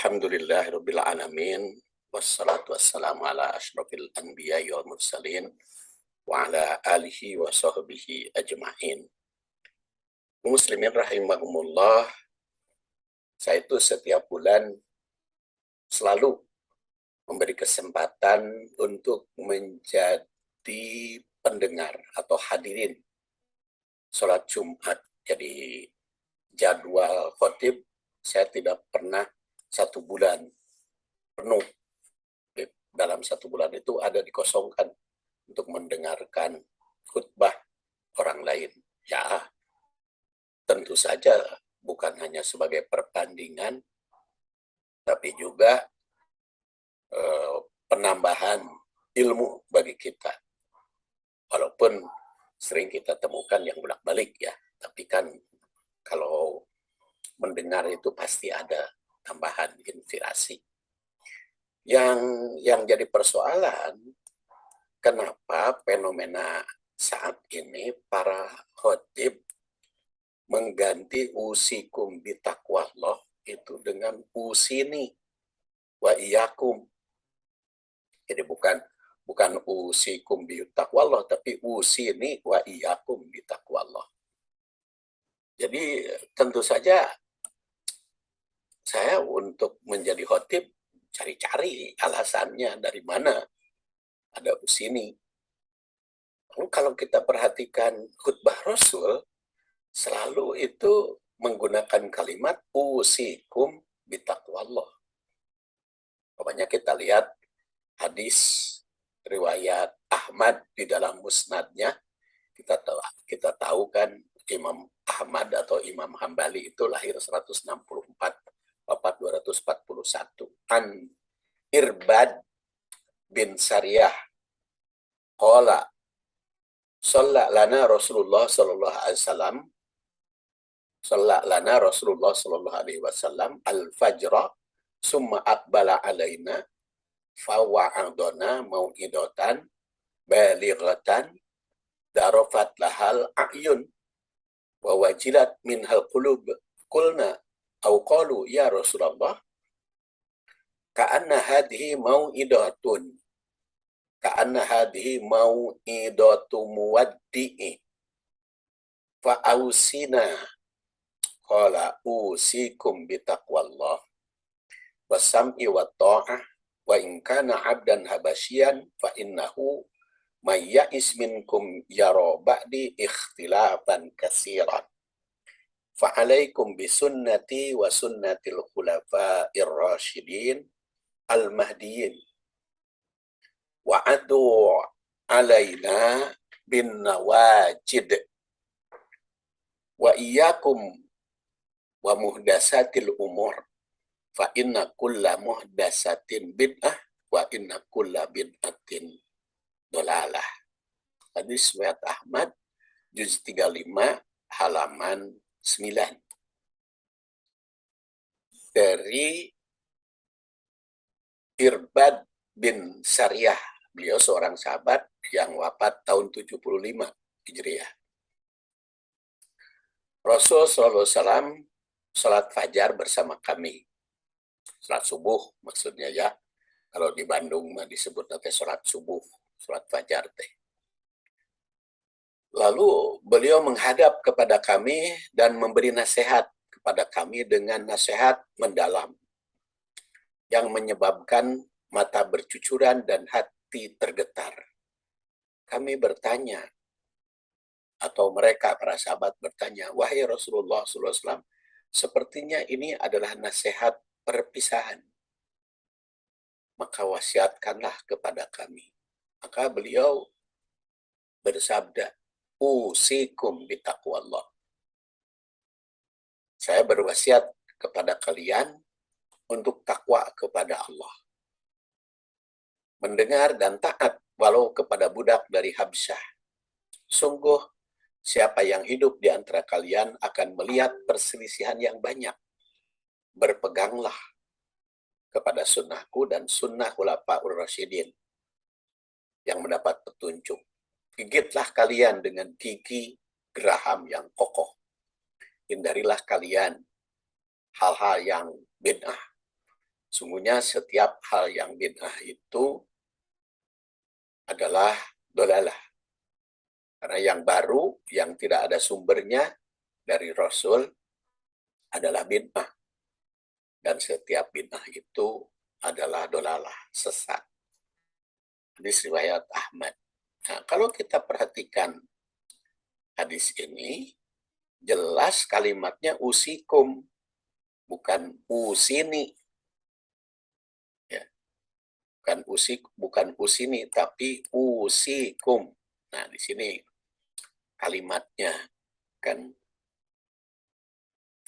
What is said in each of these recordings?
Alhamdulillahirabbil alamin wassalatu wassalamu ala asyrofil anbiya'i wal mursalin wa ala alihi wa sahbihi ajma'in. Muslimin rahimahumullah, saya itu setiap bulan selalu memberi kesempatan untuk menjadi pendengar atau hadirin sholat Jumat. Jadi jadwal khotib saya tidak pernah satu bulan penuh. Dalam satu bulan itu ada dikosongkan untuk mendengarkan khutbah orang lain. Ya, tentu saja bukan hanya sebagai perbandingan, tapi juga penambahan ilmu bagi kita. Walaupun sering kita temukan yang bolak-balik ya, tapi kan kalau mendengar itu pasti ada tambahan inspirasi. Yang jadi persoalan, kenapa fenomena saat ini para khotib mengganti usikum bitaqwallah itu dengan usini wa iyakum. Jadi bukan usikum bitaqwallah, tapi usini wa iyakum bitaqwallah. Jadi tentu saja saya untuk menjadi khotib cari-cari alasannya dari mana ada usini. Lalu kalau kita perhatikan khutbah Rasul, selalu itu menggunakan kalimat usikum bitaqwallah. Pokoknya kita lihat hadis riwayat Ahmad di dalam musnadnya, kita tahu kan Imam Ahmad atau Imam Hambali itu lahir 164, wafat 241. An Irbad bin Sariyah qala shalla lana Rasulullah sallallahu alaihi wasallam al-fajra summa aqbala alaina fawa'adana mau'idatan balighatan darafat lahal a'yun wa wajilat minhal qulub qulna aw qalu ya Rasulullah ka'anna hadhihi mau'idatu muwaddi'i fa'ausina qala usikum bitaqwallah wasam'i wa ta'ah wa in kana 'abdan habasyian fa innahu may ya'is minkum yara ba'di ikhtilafan katsiran fa 'alaikum bisunnati wa sunnatil khulafa'ir rasyidin al-mahdiyyin wa adu 'alaina bin nawajid wa iyyakum wa muhdatsatil umur fa inna kulla muhdatsatin bid'ah wa inna kulla bid'atin dolalah. Hadis riwayat Ahmad juz 35 halaman 9. Dari Irbad bin Sariyah, beliau seorang sahabat yang wafat tahun 75 Hijriah. Rasul SAW salat fajar bersama kami. Salat subuh maksudnya ya. Kalau di Bandung disebut nanti salat subuh, salat fajar teh. Lalu beliau menghadap kepada kami dan memberi nasihat kepada kami dengan nasihat mendalam yang menyebabkan mata bercucuran dan hati tergetar. Kami bertanya, atau mereka, para sahabat bertanya, wahai Rasulullah SAW, sepertinya ini adalah nasihat perpisahan. Maka wasiatkanlah kepada kami. Maka beliau bersabda, usikum bitaqwallah. Saya berwasiat kepada kalian untuk takwa kepada Allah. Mendengar dan taat walau kepada budak dari Habsyah. Sungguh, siapa yang hidup di antara kalian akan melihat perselisihan yang banyak. Berpeganglah kepada sunnahku dan sunnah khulafaur rasyidin yang mendapat petunjuk. Gigitlah kalian dengan gigi geraham yang kokoh. Hindarilah kalian hal-hal yang bid'ah. Sungguhnya setiap hal yang bid'ah itu adalah dolalah. Karena yang baru, yang tidak ada sumbernya dari Rasul adalah bid'ah. Dan setiap bid'ah itu adalah dolalah, sesat. Hadis riwayat Ahmad. Nah, kalau kita perhatikan hadis ini, jelas kalimatnya usikum, bukan usini. Ya, bukan usini, tapi usikum. Nah, di sini kalimatnya kan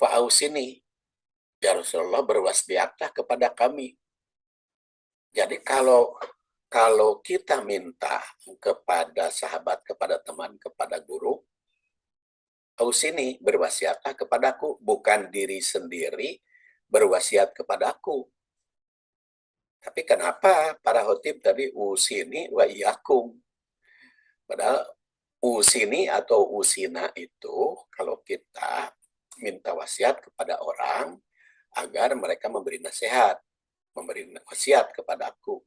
fa'ausini, ya Rasulullah berwasiatlah kepada kami. Jadi kalau kita minta kepada sahabat, kepada teman, kepada guru, ausini berwasiatlah kepadaku, bukan diri sendiri berwasiat kepadaku. Tapi kenapa para khotib tadi usini wa iyakum? Padahal usini atau usina itu kalau kita minta wasiat kepada orang agar mereka memberi nasihat, memberi wasiat kepadaku.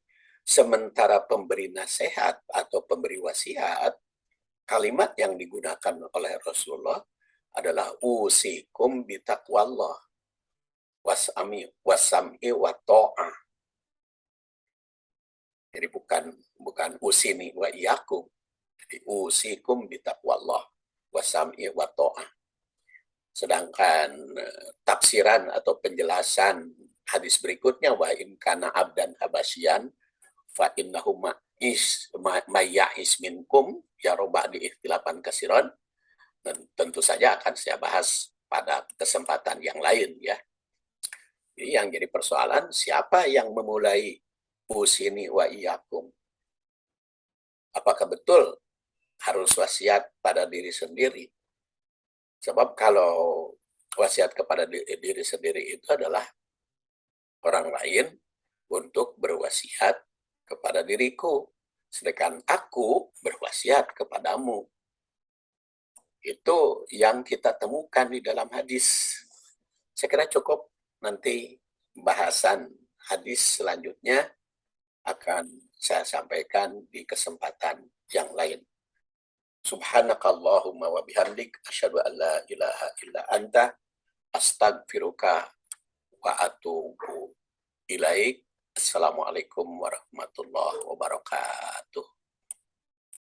Sementara pemberi nasihat atau pemberi wasiat, kalimat yang digunakan oleh Rasulullah adalah usikum bitaqwallah wasam'i wa ta'ah. Jadi bukan usini wa iyakum. Jadi usikum bitaqwallah wasam'i wa ta'ah. Sedangkan tafsiran atau penjelasan hadis berikutnya wa in kana abdan habasyian fa innahu mayya'is minkum ya roba di ikhtilafan kasiron. Dan tentu saja akan saya bahas pada kesempatan yang lain ya. Jadi yang jadi persoalan siapa yang memulai usini wa iyakum? Apakah betul harus wasiat pada diri sendiri? Sebab kalau wasiat kepada diri sendiri itu adalah orang lain untuk berwasiat kepada diriku. Sedangkan aku berwasiat kepadamu. Itu yang kita temukan di dalam hadis. Saya kira cukup, nanti bahasan hadis selanjutnya akan saya sampaikan di kesempatan yang lain. Subhanakallahumma wa bihamdik asyhadu an la ilaha illa anta astaghfiruka wa atubu ilaik. Assalamualaikum warahmatullahi wabarakatuh.